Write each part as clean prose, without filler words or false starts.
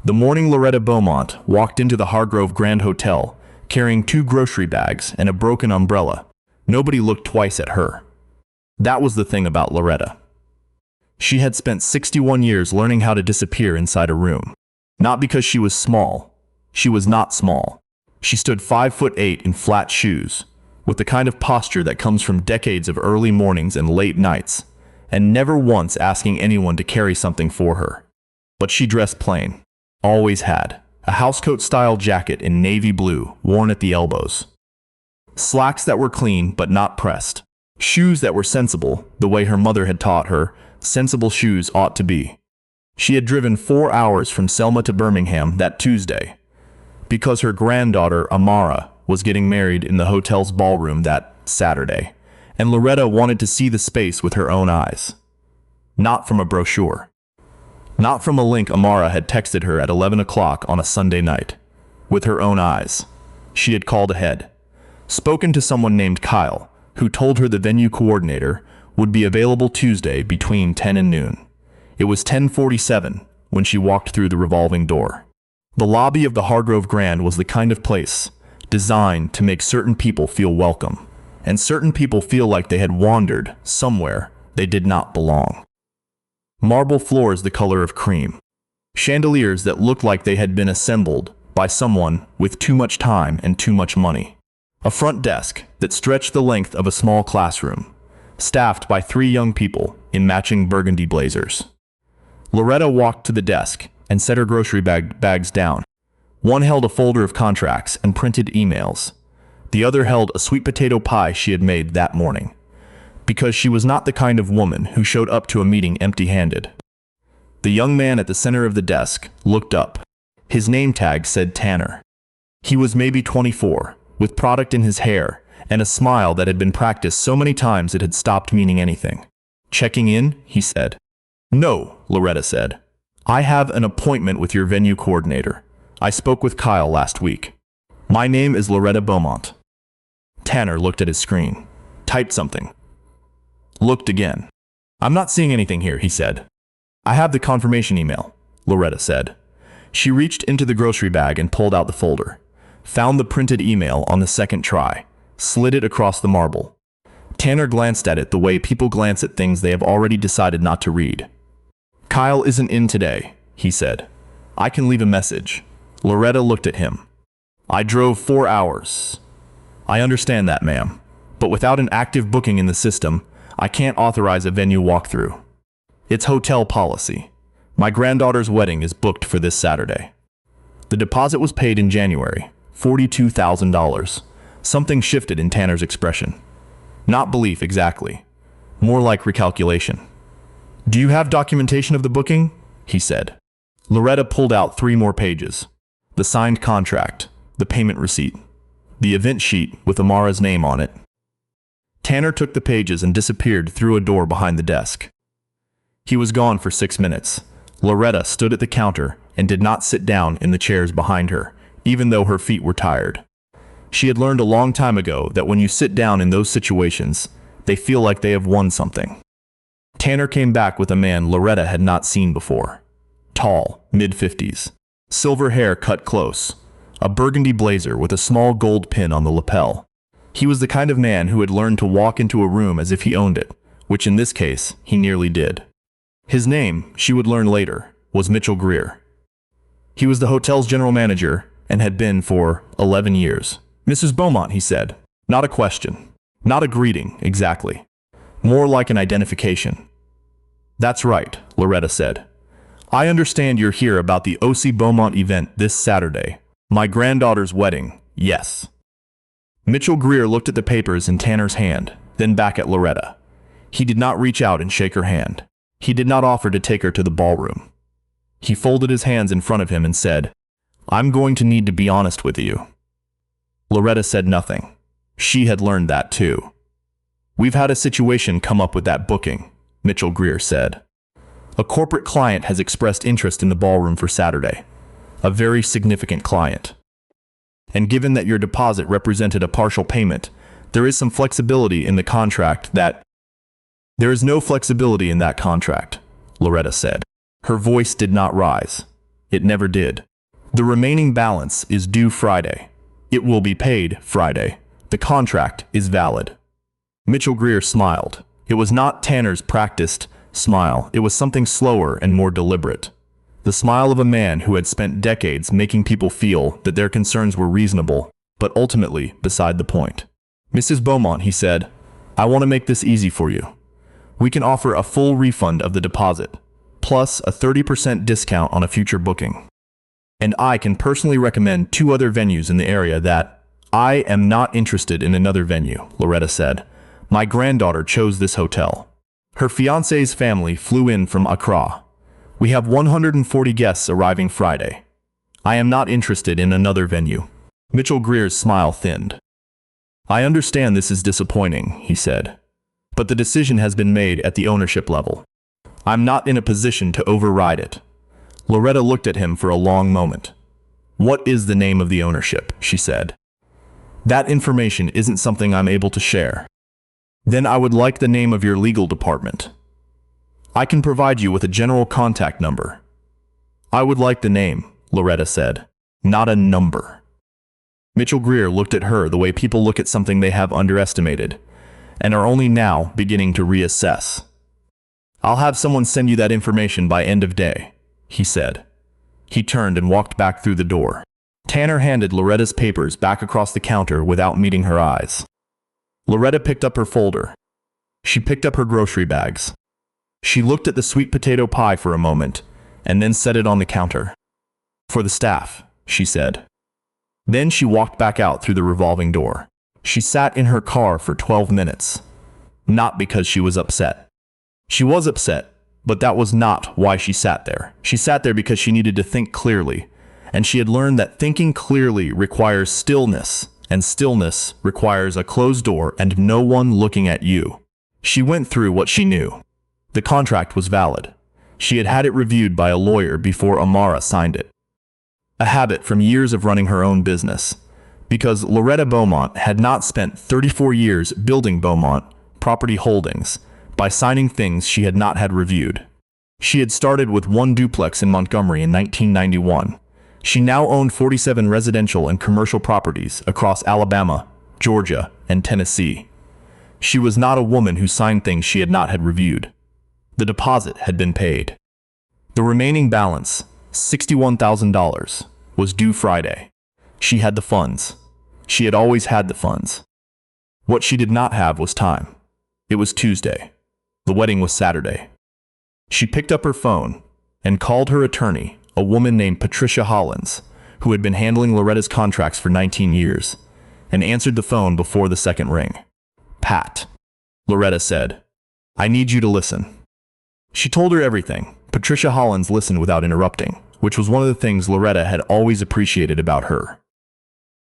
The morning Loretta Beaumont walked into the Hargrove Grand Hotel, carrying 2 grocery bags and a broken umbrella, nobody looked twice at her. That was the thing about Loretta. She had spent 61 years learning how to disappear inside a room. Not because she was small. She was not small. She stood 5'8" in flat shoes, with the kind of posture that comes from decades of early mornings and late nights, and never once asking anyone to carry something for her. But she dressed plain. Always had. A housecoat-style jacket in navy blue, worn at the elbows. Slacks that were clean but not pressed. Shoes that were sensible, the way her mother had taught her sensible shoes ought to be. She had driven 4 hours from Selma to Birmingham that Tuesday, because her granddaughter, Amara, was getting married in the hotel's ballroom that Saturday, and Loretta wanted to see the space with her own eyes. Not from a brochure. Not from a link Amara had texted her at 11 o'clock on a Sunday night. With her own eyes. She had called ahead. Spoken to someone named Kyle, who told her the venue coordinator would be available Tuesday between 10 and noon. It was 10:47 when she walked through the revolving door. The lobby of the Hargrove Grand was the kind of place designed to make certain people feel welcome, and certain people feel like they had wandered somewhere they did not belong. Marble floors the color of cream. Chandeliers that looked like they had been assembled by someone with too much time and too much money. A front desk that stretched the length of a small classroom, staffed by 3 young people in matching burgundy blazers. Loretta walked to the desk and set her grocery bags down. One held a folder of contracts and printed emails. The other held a sweet potato pie she had made that morning, because she was not the kind of woman who showed up to a meeting empty-handed. The young man at the center of the desk looked up. His name tag said Tanner. He was maybe 24, with product in his hair and a smile that had been practiced so many times it had stopped meaning anything. "Checking in?" he said. "No," Loretta said. "I have an appointment with your venue coordinator. I spoke with Kyle last week. My name is Loretta Beaumont." Tanner looked at his screen. Typed something. Looked again. "I'm not seeing anything here," he said. "I have the confirmation email," Loretta said. She reached into the grocery bag and pulled out the folder. Found the printed email on the second try. Slid it across the marble. Tanner glanced at it the way people glance at things they have already decided not to read. "Kyle isn't in today," he said. "I can leave a message." Loretta looked at him. "I drove 4 hours. I understand that, ma'am. But without an active booking in the system, I can't authorize a venue walkthrough. It's hotel policy. My granddaughter's wedding is booked for this Saturday." The deposit was paid in January, $42,000. Something shifted in Tanner's expression. Not belief exactly. More like recalculation. "Do you have documentation of the booking?" he said. Loretta pulled out 3 more pages. The signed contract, the payment receipt, the event sheet with Amara's name on it. Tanner took the pages and disappeared through a door behind the desk. He was gone for 6 minutes. Loretta stood at the counter and did not sit down in the chairs behind her, even though her feet were tired. She had learned a long time ago that when you sit down in those situations, they feel like they have won something. Tanner came back with a man Loretta had not seen before. Tall, mid-50s. Silver hair cut close. A burgundy blazer with a small gold pin on the lapel. He was the kind of man who had learned to walk into a room as if he owned it, which in this case, he nearly did. His name, she would learn later, was Mitchell Greer. He was the hotel's general manager and had been for 11 years. "Mrs. Beaumont," he said. Not a question. Not a greeting, exactly. More like an identification. "That's right," Loretta said. "I understand you're here about the O.C. Beaumont event this Saturday. My granddaughter's wedding, yes." Mitchell Greer looked at the papers in Tanner's hand, then back at Loretta. He did not reach out and shake her hand. He did not offer to take her to the ballroom. He folded his hands in front of him and said, "I'm going to need to be honest with you." Loretta said nothing. She had learned that too. "We've had a situation come up with that booking," Mitchell Greer said. "A corporate client has expressed interest in the ballroom for Saturday. A very significant client. And given that your deposit represented a partial payment, there is some flexibility in the contract that—" "There is no flexibility in that contract," Loretta said. Her voice did not rise. It never did. The remaining balance is due Friday. It will be paid Friday. The contract is valid. Mitchell Greer smiled. It was not Tanner's practiced smile. It was something slower and more deliberate. The smile of a man who had spent decades making people feel that their concerns were reasonable, but ultimately beside the point. Mrs. Beaumont, he said, I want to make this easy for you. We can offer a full refund of the deposit, plus a 30% discount on a future booking. And I can personally recommend 2 other venues in the area that I am not interested in another venue, Loretta said. My granddaughter chose this hotel. Her fiancé's family flew in from Accra. We have 140 guests arriving Friday. I am not interested in another venue. Mitchell Greer's smile thinned. I understand this is disappointing, he said. But the decision has been made at the ownership level. I'm not in a position to override it. Loretta looked at him for a long moment. What is the name of the ownership? She said. That information isn't something I'm able to share. Then I would like the name of your legal department. I can provide you with a general contact number. I would like the name, Loretta said, not a number. Mitchell Greer looked at her the way people look at something they have underestimated, and are only now beginning to reassess. I'll have someone send you that information by end of day, he said. He turned and walked back through the door. Tanner handed Loretta's papers back across the counter without meeting her eyes. Loretta picked up her folder. She picked up her grocery bags. She looked at the sweet potato pie for a moment, and then set it on the counter. For the staff, she said. Then she walked back out through the revolving door. She sat in her car for 12 minutes. Not because she was upset. She was upset, but that was not why she sat there. She sat there because she needed to think clearly, and she had learned that thinking clearly requires stillness, and stillness requires a closed door and no one looking at you. She went through what she knew. The contract was valid. She had had it reviewed by a lawyer before Amara signed it. A habit from years of running her own business, because Loretta Beaumont had not spent 34 years building Beaumont Property Holdings by signing things she had not had reviewed. She had started with 1 duplex in Montgomery in 1991. She now owned 47 residential and commercial properties across Alabama, Georgia, and Tennessee. She was not a woman who signed things she had not had reviewed. The deposit had been paid. The remaining balance, $61,000, was due Friday. She had the funds. She had always had the funds. What she did not have was time. It was Tuesday. The wedding was Saturday. She picked up her phone and called her attorney, a woman named Patricia Hollins, who had been handling Loretta's contracts for 19 years, and answered the phone before the second ring. Pat, Loretta said, I need you to listen. She told her everything. Patricia Hollins listened without interrupting, which was one of the things Loretta had always appreciated about her.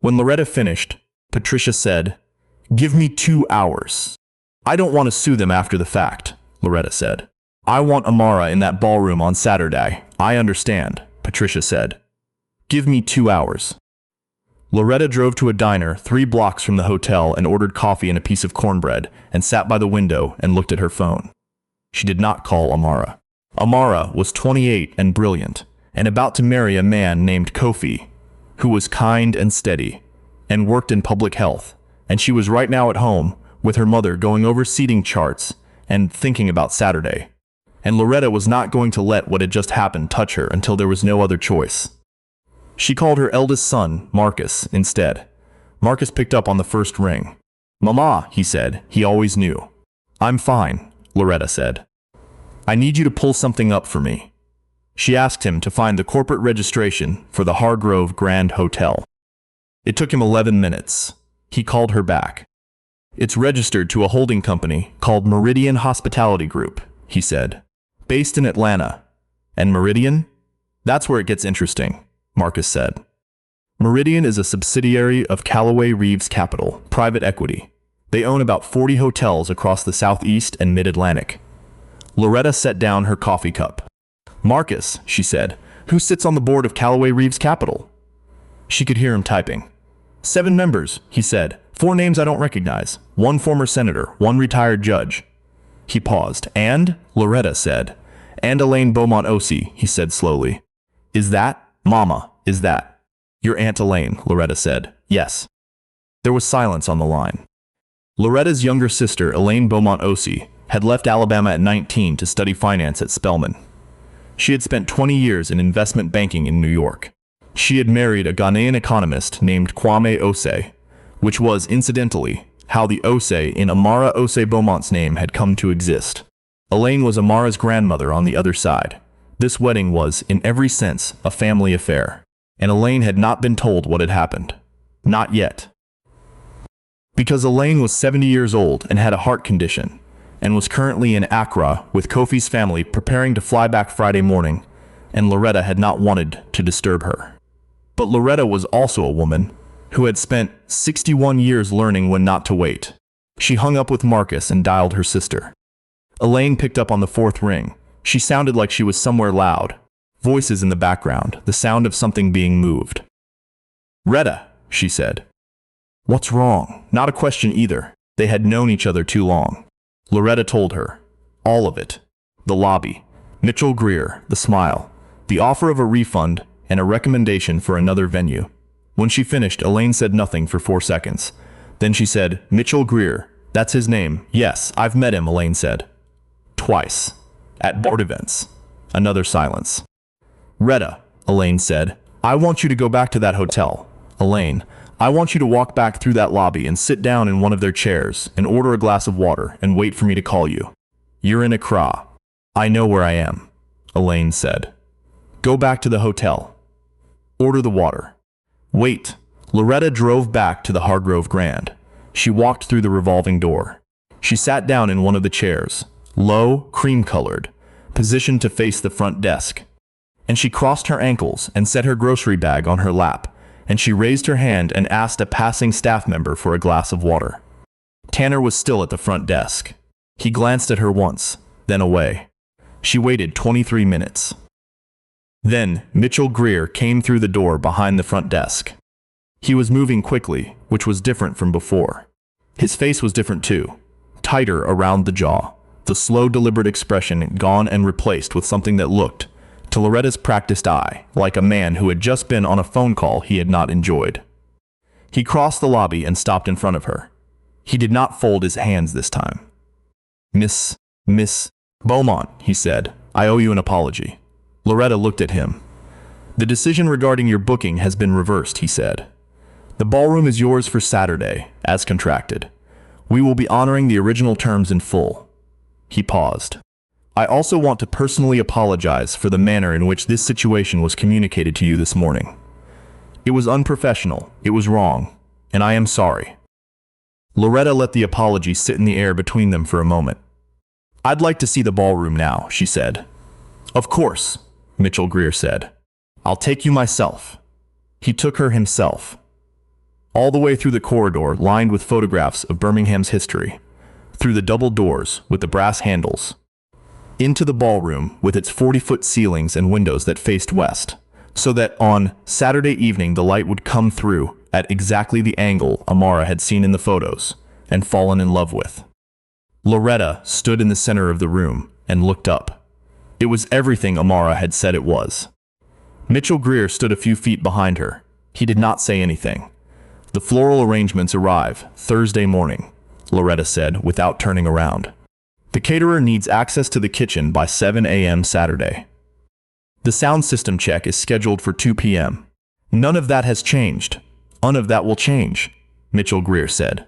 When Loretta finished, Patricia said, Give me 2 hours. I don't want to sue them after the fact, Loretta said. I want Amara in that ballroom on Saturday. I understand, Patricia said. Give me 2 hours. Loretta drove to a diner 3 blocks from the hotel and ordered coffee and a piece of cornbread and sat by the window and looked at her phone. She did not call Amara. Amara was 28 and brilliant, and about to marry a man named Kofi, who was kind and steady, and worked in public health, and she was right now at home with her mother going over seating charts and thinking about Saturday. And Loretta was not going to let what had just happened touch her until there was no other choice. She called her eldest son, Marcus, instead. Marcus picked up on the first ring. Mama, he said, he always knew. I'm fine, Loretta said. I need you to pull something up for me. She asked him to find the corporate registration for the Hargrove Grand Hotel. It took him 11 minutes. He called her back. It's registered to a holding company called Meridian Hospitality Group, he said. Based in Atlanta. And Meridian? That's where it gets interesting, Marcus said. Meridian is a subsidiary of Callaway Reeves Capital, private equity. They own about 40 hotels across the Southeast and Mid-Atlantic. Loretta set down her coffee cup. Marcus, she said, who sits on the board of Callaway Reeves Capital? She could hear him typing. 7 members, he said. 4 names I don't recognize. 1 former senator, 1 retired judge. He paused. And, Loretta said. And Elaine Beaumont O.C., he said slowly. Is that, Mama, is that your Aunt Elaine? Loretta said. Yes. There was silence on the line. Loretta's younger sister, Elaine Beaumont Osei, had left Alabama at 19 to study finance at Spelman. She had spent 20 years in investment banking in New York. She had married a Ghanaian economist named Kwame Osei, which was, incidentally, how the Osei in Amara Osei Beaumont's name had come to exist. Elaine was Amara's grandmother on the other side. This wedding was, in every sense, a family affair, and Elaine had not been told what had happened. Not yet. Because Elaine was 70 years old and had a heart condition, and was currently in Accra with Kofi's family preparing to fly back Friday morning, and Loretta had not wanted to disturb her. But Loretta was also a woman who had spent 61 years learning when not to wait. She hung up with Marcus and dialed her sister. Elaine picked up on the fourth ring. She sounded like she was somewhere loud. Voices in the background, the sound of something being moved. "Retta," she said. "What's wrong?" Not a question either. They had known each other too long. Loretta told her. All of it. The lobby. Mitchell Greer, the smile. The offer of a refund and a recommendation for another venue. When she finished, Elaine said nothing for 4 seconds. Then she said, "Mitchell Greer, that's his name." "Yes, I've met him," Elaine said. "Twice. At board events." Another silence. "Retta," Elaine said, "I want you to go back to that hotel." "Elaine, I want you to walk back through that lobby and sit down in one of their chairs and order a glass of water and wait for me to call you. You're in Accra." "I know where I am," Elaine said. "Go back to the hotel. Order the water. Wait." Loretta drove back to the Hargrove Grand. She walked through the revolving door. She sat down in one of the chairs, low, cream-colored, positioned to face the front desk. And she crossed her ankles and set her grocery bag on her lap, and she raised her hand and asked a passing staff member for a glass of water. Tanner was still at the front desk. He glanced at her once, then away. She waited 23 minutes. Then Mitchell Greer came through the door behind the front desk. He was moving quickly, which was different from before. His face was different too, tighter around the jaw, the slow, deliberate expression gone and replaced with something that looked, to Loretta's practiced eye, like a man who had just been on a phone call he had not enjoyed. He crossed the lobby and stopped in front of her. He did not fold his hands this time. Miss Beaumont," he said, "I owe you an apology." Loretta looked at him. "The decision regarding your booking has been reversed," he said. "The ballroom is yours for Saturday, as contracted. We will be honoring the original terms in full." He paused. "I also want to personally apologize for the manner in which this situation was communicated to you this morning. It was unprofessional, it was wrong, and I am sorry." Loretta let the apology sit in the air between them for a moment. "I'd like to see the ballroom now," she said. "Of course," Mitchell Greer said. "I'll take you myself." He took her himself. All the way through the corridor lined with photographs of Birmingham's history, through the double doors with the brass handles, into the ballroom with its 40-foot ceilings and windows that faced west, so that on Saturday evening the light would come through at exactly the angle Amara had seen in the photos and fallen in love with. Loretta stood in the center of the room and looked up. It was everything Amara had said it was. Mitchell Greer stood a few feet behind her. He did not say anything. "The floral arrangements arrive Thursday morning," Loretta said without turning around. "The caterer needs access to the kitchen by 7 a.m. Saturday. The sound system check is scheduled for 2 p.m. None of that has changed. None of that will change," Mitchell Greer said.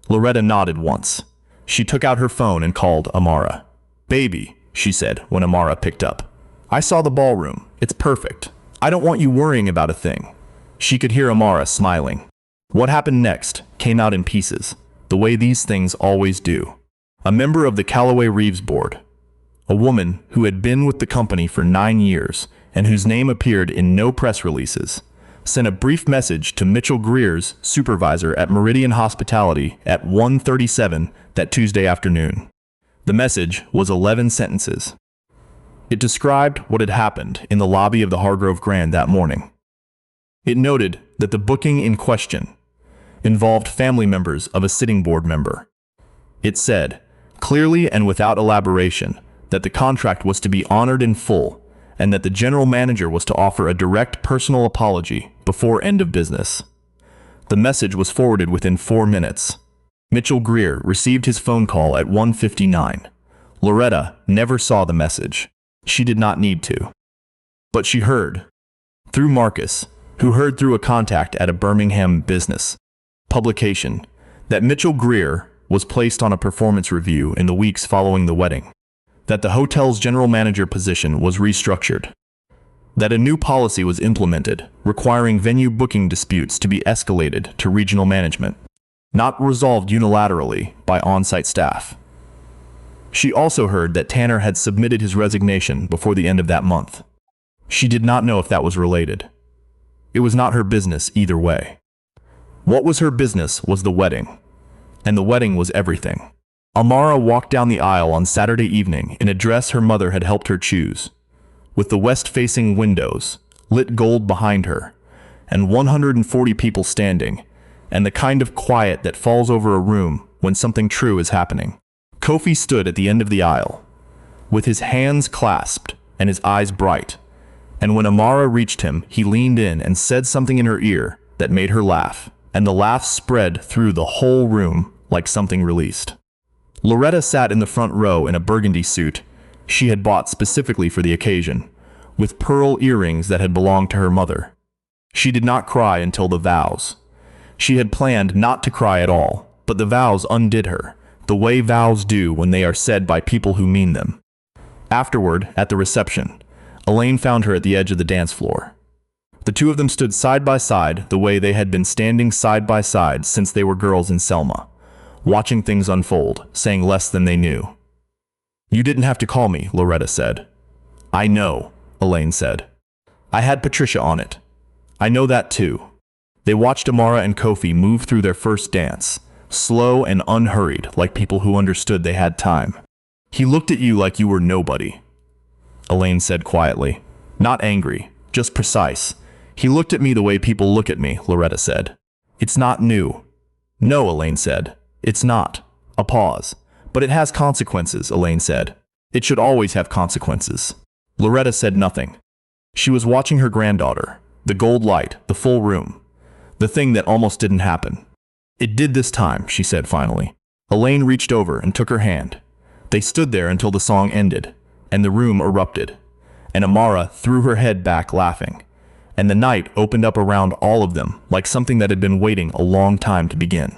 Loretta nodded once. She took out her phone and called Amara. "Baby," she said when Amara picked up. "I saw the ballroom. It's perfect. I don't want you worrying about a thing." She could hear Amara smiling. What happened next came out in pieces, the way these things always do. A member of the Callaway Reeves board, a woman who had been with the company for 9 years and whose name appeared in no press releases, sent a brief message to Mitchell Greer's supervisor at Meridian Hospitality at 1:37 that Tuesday afternoon. The message was 11 sentences. It described what had happened in the lobby of the Hargrove Grand that morning. It noted that the booking in question involved family members of a sitting board member. It said, clearly and without elaboration, that the contract was to be honored in full, and that the general manager was to offer a direct personal apology before end of business. The message was forwarded within 4 minutes. Mitchell Greer received his phone call at 1:59. Loretta never saw the message. She did not need to. But she heard. Through Marcus, who heard through a contact at a Birmingham business publication, that Mitchell Greer was placed on a performance review in the weeks following the wedding, that the hotel's general manager position was restructured, that a new policy was implemented requiring venue booking disputes to be escalated to regional management, not resolved unilaterally by on-site staff. She also heard that Tanner had submitted his resignation before the end of that month. She did not know if that was related. It was not her business either way. What was her business was the wedding, and the wedding was everything. Amara walked down the aisle on Saturday evening in a dress her mother had helped her choose, with the west-facing windows, lit gold behind her, and 140 people standing, and the kind of quiet that falls over a room when something true is happening. Kofi stood at the end of the aisle, with his hands clasped and his eyes bright, and when Amara reached him, he leaned in and said something in her ear that made her laugh, and the laugh spread through the whole room like something released. Loretta sat in the front row in a burgundy suit she had bought specifically for the occasion, with pearl earrings that had belonged to her mother. She did not cry until the vows. She had planned not to cry at all, but the vows undid her, the way vows do when they are said by people who mean them. Afterward, at the reception, Elaine found her at the edge of the dance floor. The two of them stood side by side the way they had been standing side by side since they were girls in Selma, watching things unfold, saying less than they knew. "You didn't have to call me," Loretta said. "I know," Elaine said. "I had Patricia on it. I know that too." They watched Amara and Kofi move through their first dance, slow and unhurried, like people who understood they had time. "He looked at you like you were nobody," Elaine said quietly. "Not angry, just precise. He looked at me the way people look at me," Loretta said. "It's not new." "No," Elaine said. "It's not." A pause. "But it has consequences," Elaine said. "It should always have consequences." Loretta said nothing. She was watching her granddaughter, the gold light, the full room, the thing that almost didn't happen. "It did this time," she said finally. Elaine reached over and took her hand. They stood there until the song ended, and the room erupted, and Amara threw her head back laughing, and the night opened up around all of them like something that had been waiting a long time to begin.